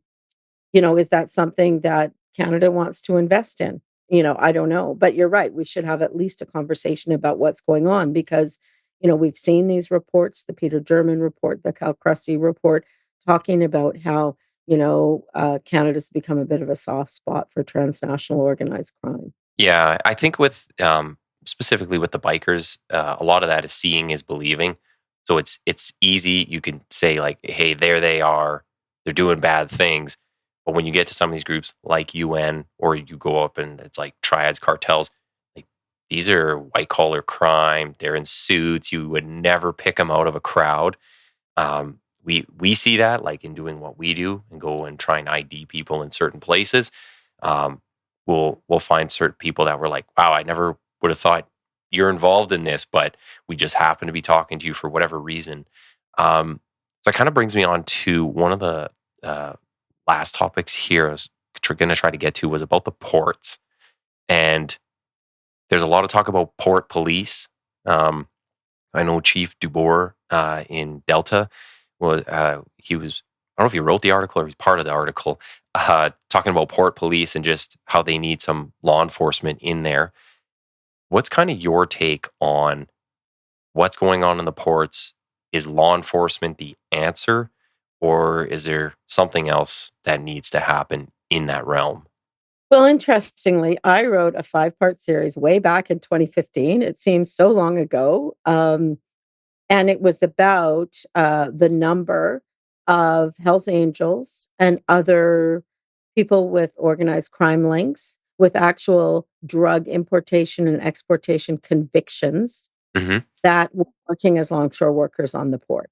Is that something that Canada wants to invest in? I don't know. But you're right. We should have at least a conversation about what's going on because, we've seen these reports, the Peter German report, the Cal Crusty report, talking about how, Canada's become a bit of a soft spot for transnational organized crime. Yeah, I think with specifically with the bikers, a lot of that is seeing is believing. So it's easy. You can say like, "Hey, there they are. They're doing bad things." But when you get to some of these groups like UN, or you go up and it's like triads, cartels, like these are white collar crime. They're in suits. You would never pick them out of a crowd. We see that like in doing what we do and go and try and ID people in certain places. Um, we'll find certain people that were like, wow, I never would have thought you're involved in this, but we just happen to be talking to you for whatever reason. So it kind of brings me on to one of the uh, last topics here I was going to try to get to was about the ports. And there's a lot of talk about port police. Um, I know Chief Dubois in Delta he was, I don't know if he wrote the article or he's part of the article, talking about port police and just how they need some law enforcement in there. What's kind of your take on what's going on in the ports? Is law enforcement the answer, or is there something else that needs to happen in that realm? Well, interestingly, I wrote a 5-part series way back in 2015. It seems so long ago. And it was about the number of Hells Angels and other people with organized crime links with actual drug importation and exportation convictions Hmm. that were working as longshore workers on the port.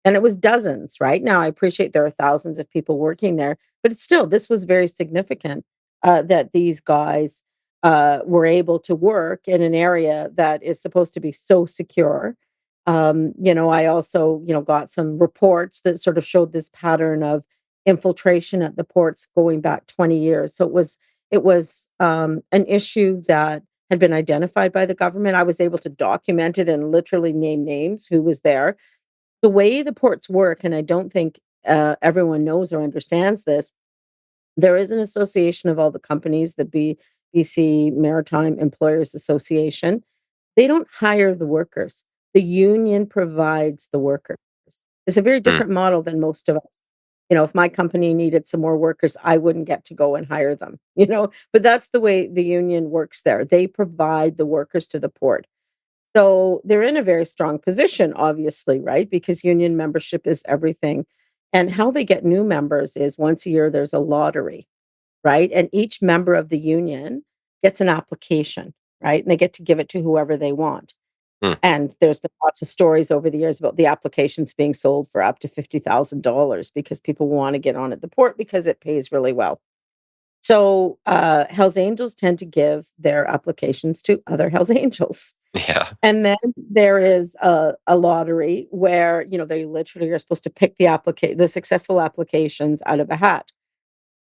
And it was dozens, right? Now, I appreciate there are thousands of people working there, but it's still, this was very significant that these guys were able to work in an area that is supposed to be so secure. I also, got some reports that sort of showed this pattern of infiltration at the ports going back 20 years. So it was an issue that had been identified by the government. I was able to document it and literally name names who was there. The way the ports work, and I don't think everyone knows or understands this, there is an association of all the companies, the BC Maritime Employers Association. They don't hire the workers. The union provides the workers. It's a very Mm, different model than most of us. If my company needed some more workers, I wouldn't get to go and hire them, but that's the way the union works there. They provide the workers to the port. So they're in a very strong position, obviously, right? Because union membership is everything. And how they get new members is once a year, there's a lottery, right? And each member of the union gets an application, right? And they get to give it to whoever they want. mm. And there's been lots of stories over the years about the applications being sold for up to $50,000 because people want to get on at the port because it pays really well. So Hells Angels tend to give their applications to other Hells Angels. Yeah. And then there is a lottery where, they literally are supposed to pick the successful applications out of a hat.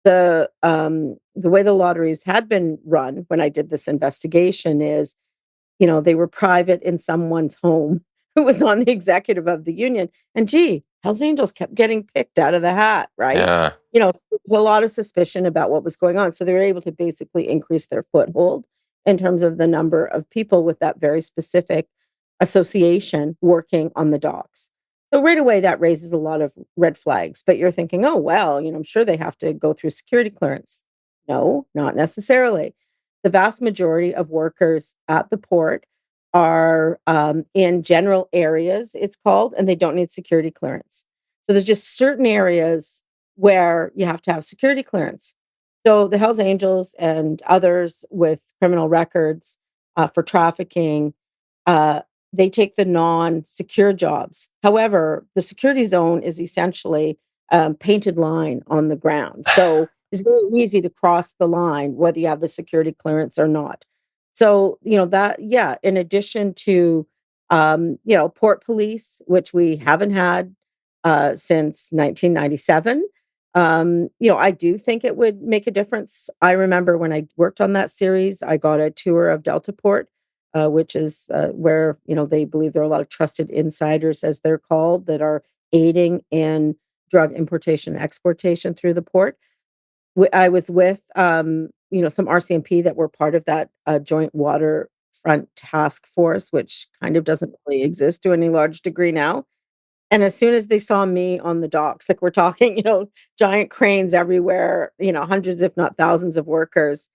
The way the lotteries had been run when I did this investigation is, they were private in someone's home who was on the executive of the union. And gee, Hells Angels kept getting picked out of the hat, right? Yeah. So there's a lot of suspicion about what was going on. So they were able to basically increase their foothold in terms of the number of people with that very specific association working on the docks. So right away, that raises a lot of red flags. But you're thinking, oh, well, I'm sure they have to go through security clearance. No, not necessarily. The vast majority of workers at the port are in general areas, it's called, and they don't need security clearance. So there's just certain areas where you have to have security clearance. So the Hells Angels and others with criminal records for trafficking, uh, they take the non-secure jobs. However, the security zone is essentially painted line on the ground. So it's very easy to cross the line, whether you have the security clearance or not. So, that, yeah, in addition to, port police, which we haven't had since 1997. I do think it would make a difference. I remember when I worked on that series, I got a tour of Delta Port, which is where, they believe there are a lot of trusted insiders, as they're called, that are aiding in drug importation and exportation through the port. I was with, some RCMP that were part of that, joint waterfront task force, which kind of doesn't really exist to any large degree now. And as soon as they saw me on the docks, like we're talking, giant cranes everywhere, hundreds, if not thousands of workers,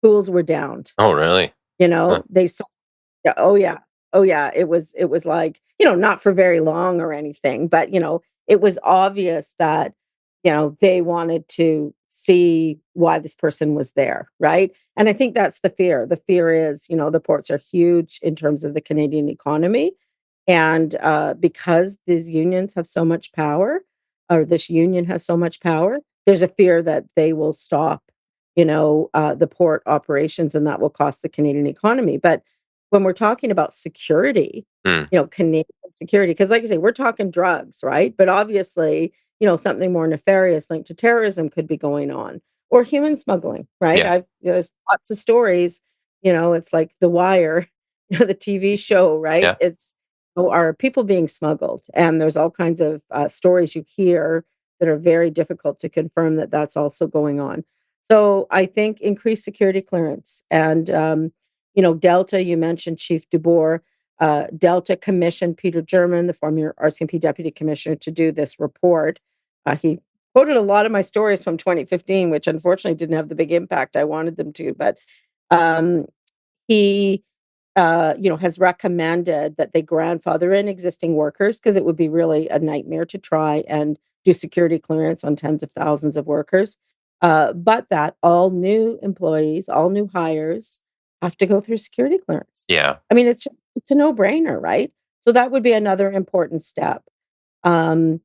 schools were downed. Oh, really? Huh. They saw, yeah, oh yeah. Oh yeah. It was like, not for very long or anything, but it was obvious that, they wanted to see why this person was there, right? And I think that's the fear. The fear is, the ports are huge in terms of the Canadian economy. And because these unions have so much power, or this union has so much power, there's a fear that they will stop, the port operations, and that will cost the Canadian economy. But when we're talking about security, Mm, Canadian security, because like I say, we're talking drugs, right? But obviously, something more nefarious linked to terrorism could be going on, or human smuggling, right? yeah. There's lots of stories, it's like The Wire, the TV show, right? Yeah. Are people being smuggled? And there's all kinds of stories you hear that are very difficult to confirm that that's also going on. So I think increased security clearance and, Delta, you mentioned Chief DeBoer. Delta commissioned Peter German, the former RCMP deputy commissioner, to do this report. He quoted a lot of my stories from 2015, which unfortunately didn't have the big impact I wanted them to. But um, he, has recommended that they grandfather in existing workers because it would be really a nightmare to try and do security clearance on tens of thousands of workers. But that all new employees, all new hires have to go through security clearance. Yeah. I mean, it's a no-brainer, right? So that would be another important step. Um,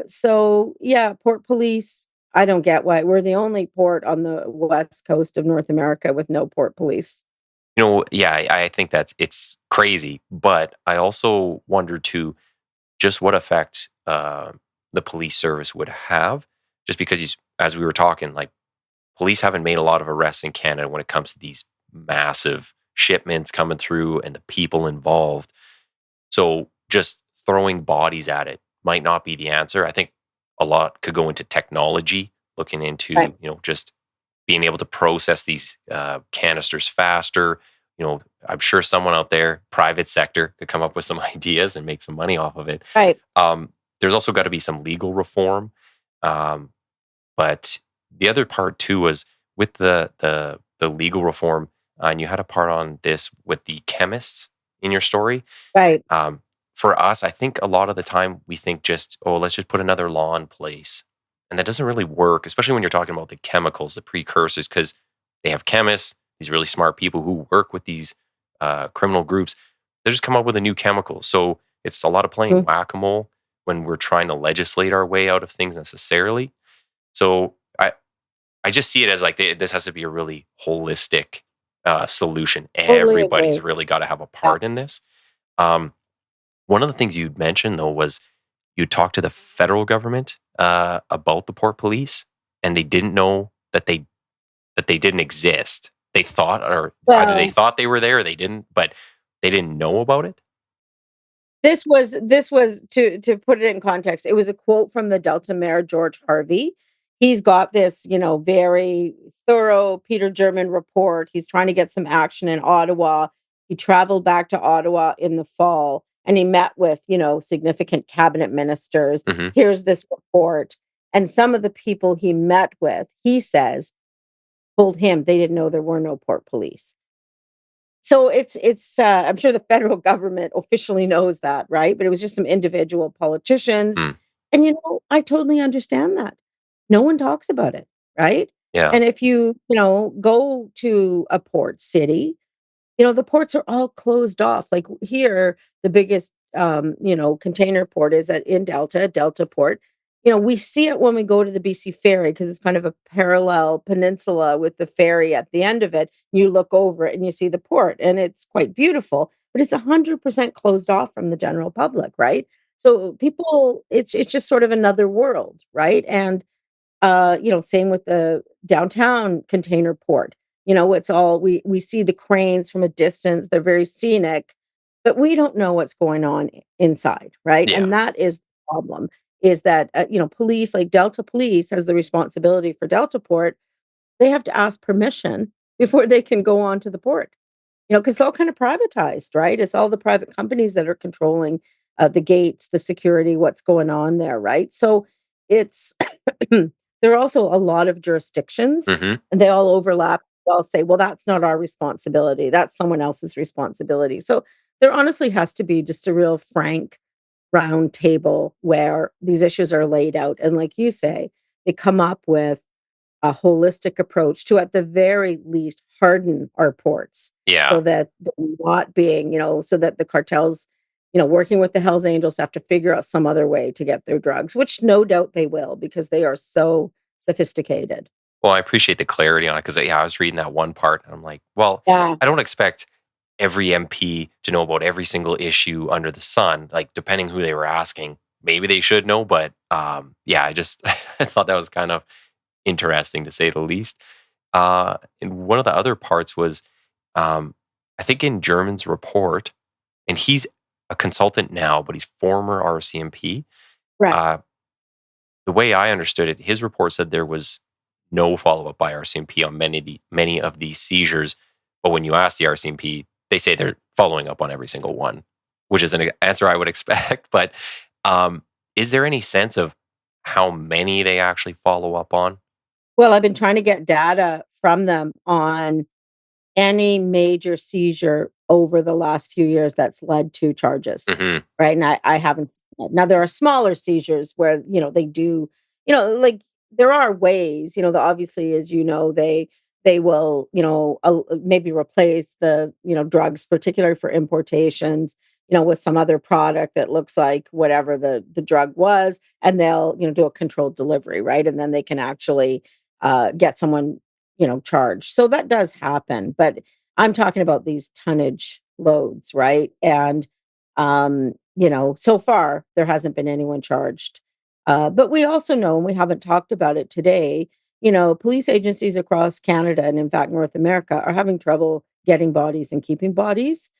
so yeah, port police. I don't get why we're the only port on the west coast of North America with no port police. Yeah, I think it's crazy, but I also wonder too just what effect the police service would have, just because as we were talking, like police haven't made a lot of arrests in Canada when it comes to these massive shipments coming through and the people involved. So just throwing bodies at it might not be the answer. I think a lot could go into technology, looking Right. into, just being able to process these canisters faster. I'm sure someone out there, private sector, could come up with some ideas and make some money off of it. Right. Um, there's also got to be some legal reform. Um, but the other part too was with the legal reform, and you had a part on this with the chemists in your story. Right. Um, for us, I think a lot of the time we think just, oh, let's just put another law in place. And that doesn't really work, especially when you're talking about the chemicals, the precursors, because they have chemists, these really smart people who work with these criminal groups. They just come up with a new chemical. So it's a lot of playing Mhm. whack a mole when we're trying to legislate our way out of things necessarily. So I just see it as like this has to be a really holistic solution. Totally Everybody's agree. really got to have a Yeah. part in this. Um, one of the things you mentioned though was you talked to the federal government about the port police, and they didn't know that they didn't exist. They thought, or either they Well, thought they were there, or they didn't, but they didn't know about it. this was to put it in context, it was a quote from the Delta Mayor, George Harvey. He's got this, very thorough Peter German report. He's trying to get some action in Ottawa. He traveled back to Ottawa in the fall and he met with, significant cabinet ministers. Hmm. Here's this report. And some of the people he met with, he says, told him they didn't know there were no port police. So it's I'm sure the federal government officially knows that, right? But it was just some individual politicians. Mm, And I totally understand that. No one talks about it, right? yeah, And if go to a port city, the ports are all closed off. Like here, the biggest, container port is in Delta Port. We see it when we go to the BC Ferry because it's kind of a parallel peninsula with the ferry at the end of it. You look over it and you see the port, and it's quite beautiful, but it's 100% closed off from the general public, right? So people, it's just sort of another world, right? And same with the downtown container port. It's all we see the cranes from a distance. They're very scenic, but we don't know what's going on inside, right? yeah. And that is the problem. is that, police, like Delta Police has the responsibility for Delta Port. They have to ask permission before they can go on to the port. Because it's all kind of privatized, right? It's all the private companies that are controlling the gates, the security, what's going on there, right? So it's there are also a lot of jurisdictions, Hmm. and they all overlap. They all say, well, that's not our responsibility. That's someone else's responsibility. So there honestly has to be just a real frank round table where these issues are laid out. And like you say, they come up with a holistic approach to, at the very least, harden our ports Yeah. so that they're not being, so that the cartels, working with the Hells Angels, have to figure out some other way to get their drugs, which no doubt they will because they are so sophisticated. Well, I appreciate the clarity on it because I was reading that one part and I'm like, well, Yeah. I don't expect every MP to know about every single issue under the sun. Like, depending who they were asking, maybe they should know. But yeah, I just I thought that was kind of interesting to say the least. And one of the other parts was, I think in German's report, and he's a consultant now, but he's former RCMP. Correct. Uh, the way I understood it, his report said there was no follow up by RCMP on many of these seizures. But when you ask the RCMP, they say they're following up on every single one, which is an answer I would expect. But is there any sense of how many they actually follow up on? Well, I've been trying to get data from them on any major seizure over the last few years that's led to charges, Hmm. right? And I haven't seen it. Now there are smaller seizures where, they do, like there are ways, obviously, as they will, maybe replace the, drugs, particularly for importations, with some other product that looks like whatever the drug was, and they'll, do a controlled delivery, right? And then they can actually get someone charged. So that does happen, but I'm talking about these tonnage loads, right? And so far there hasn't been anyone charged. But we also know, and we haven't talked about it today, police agencies across Canada and in fact North America are having trouble getting bodies and keeping bodies.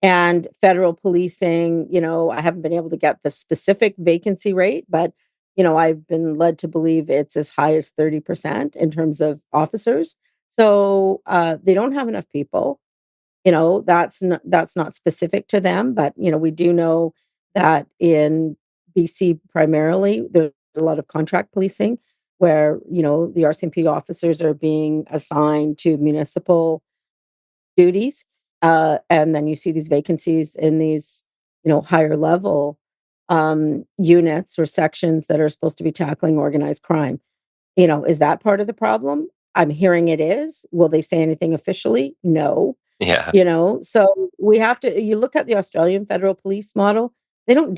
And federal policing, I haven't been able to get the specific vacancy rate, but I've been led to believe it's as high as 30% in terms of officers. So they don't have enough people. That's not specific to them, but we do know that in BC primarily, there's a lot of contract policing where the RCMP officers are being assigned to municipal duties. And then you see these vacancies in these, higher level units or sections that are supposed to be tackling organized crime. Is that part of the problem? I'm hearing it is. Will they say anything officially? No. Yeah. So we have to, you look at the Australian federal police model, they're not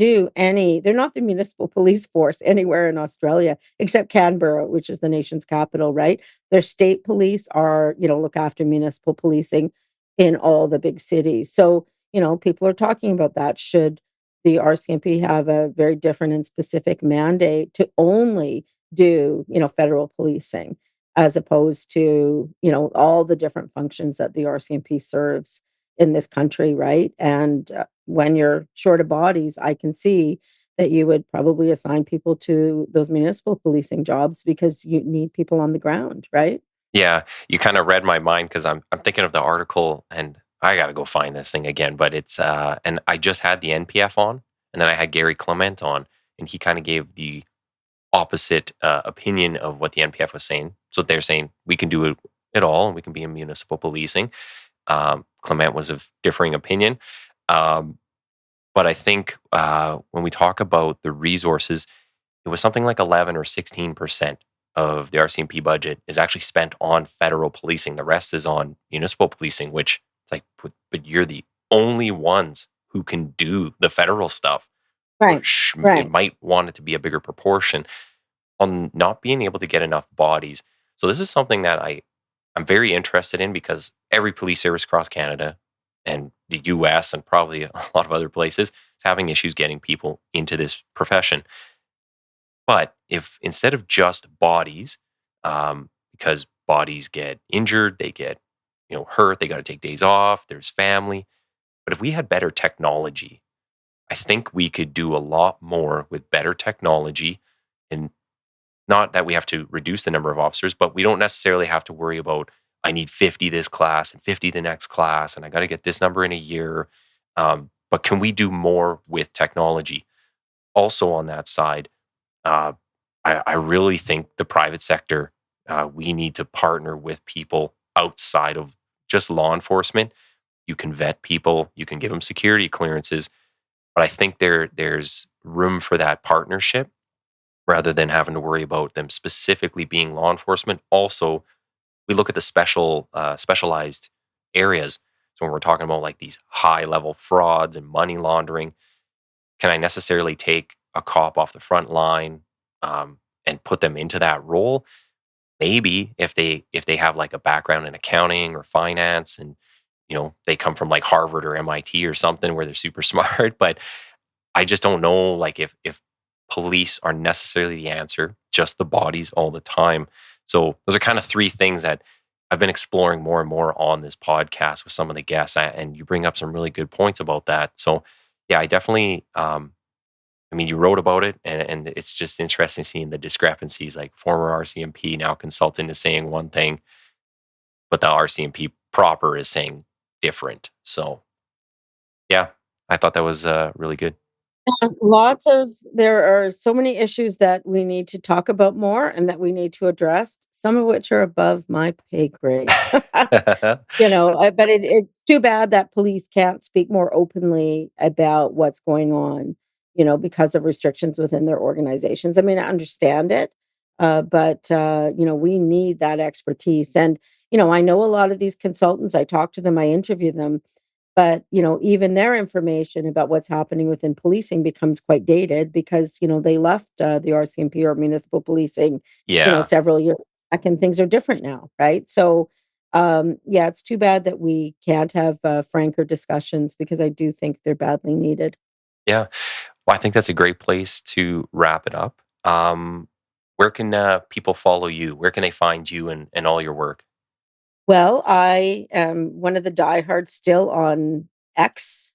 the municipal police force anywhere in Australia except Canberra, which is the nation's capital, right? Their state police are, look after municipal policing in all the big cities. So, people are talking about that. Should the RCMP have a very different and specific mandate to only do, federal policing as opposed to, all the different functions that the RCMP serves in this country, right? And when you're short of bodies, I can see that you would probably assign people to those municipal policing jobs because you need people on the ground, right? Yeah, you kind of read my mind because I'm thinking of the article, and I got to go find this thing again. But it's and I just had the NPF on, and then I had Gary Clement on, and he kind of gave the opposite opinion of what the NPF was saying. So they're saying we can do it all, and we can be in municipal policing. Clement was of differing opinion, um, but I think when we talk about the resources, it was something like 11 or 16% of the RCMP budget is actually spent on federal policing. The rest is on municipal policing, which it's like, but you're the only ones who can do the federal stuff. Right, It right. might want it to be a bigger proportion on not being able to get enough bodies. So this is something that I'm very interested in because every police service across Canada and the US and probably a lot of other places is having issues getting people into this profession. But if instead of just bodies, because bodies get injured, they get hurt, they got to take days off. There's family. But if we had better technology, I think we could do a lot more with better technology, and not that we have to reduce the number of officers, but we don't necessarily have to worry about, I need 50 this class and 50 the next class, and I got to get this number in a year. But can we do more with technology? Also, on that side, uh, I really think the private sector, we need to partner with people outside of just law enforcement. You can vet people, you can give them security clearances, but I think there's room for that partnership rather than having to worry about them specifically being law enforcement. Also, we look at the specialized areas. So when we're talking about like these high level frauds and money laundering, can I necessarily take a cop off the front line and put them into that role? Maybe if they have like a background in accounting or finance, and they come from like Harvard or MIT or something where they're super smart. But I just don't know, like, if police are necessarily the answer, just the bodies all the time. So those are kind of three things that I've been exploring more and more on this podcast with some of the guests, and you bring up some really good points about that. So yeah, I definitely. I mean, you wrote about it, and it's just interesting seeing the discrepancies. Like former RCMP, now consultant, is saying one thing, but the RCMP proper is saying different. So yeah, I thought that was really good. There are so many issues that we need to talk about more and that we need to address, some of which are above my pay grade. But it's too bad that police can't speak more openly about what's going on, because of restrictions within their organizations. I mean, I understand it, but we need that expertise. And, I know a lot of these consultants, I talk to them, I interview them, but, even their information about what's happening within policing becomes quite dated because, they left the RCMP or municipal policing, Yeah. several years back and things are different now, right? So, yeah, it's too bad that we can't have franker discussions because I do think they're badly needed. Yeah. Well, I think that's a great place to wrap it up. Where can people follow you? Where can they find you and all your work? Well, I am one of the diehards still on X,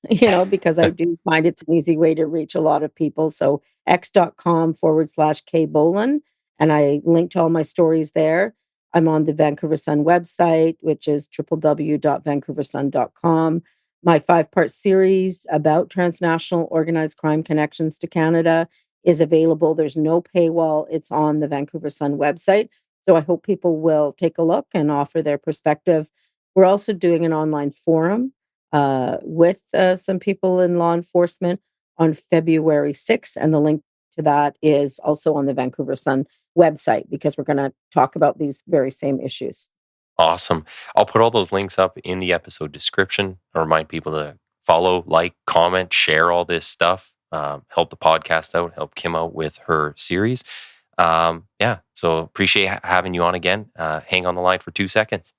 because I do find it's an easy way to reach a lot of people. So x.com/K Bolan. And I link to all my stories there. I'm on the Vancouver Sun website, which is www.vancouversun.com. My 5-part series about transnational organized crime connections to Canada is available. There's no paywall. It's on the Vancouver Sun website. So I hope people will take a look and offer their perspective. We're also doing an online forum with some people in law enforcement on February 6th. And the link to that is also on the Vancouver Sun website because we're going to talk about these very same issues. Awesome. I'll put all those links up in the episode description. I remind people to follow, like, comment, share all this stuff. Help the podcast out, help Kim out with her series. Yeah. So appreciate having you on again. Hang on the line for 2 seconds.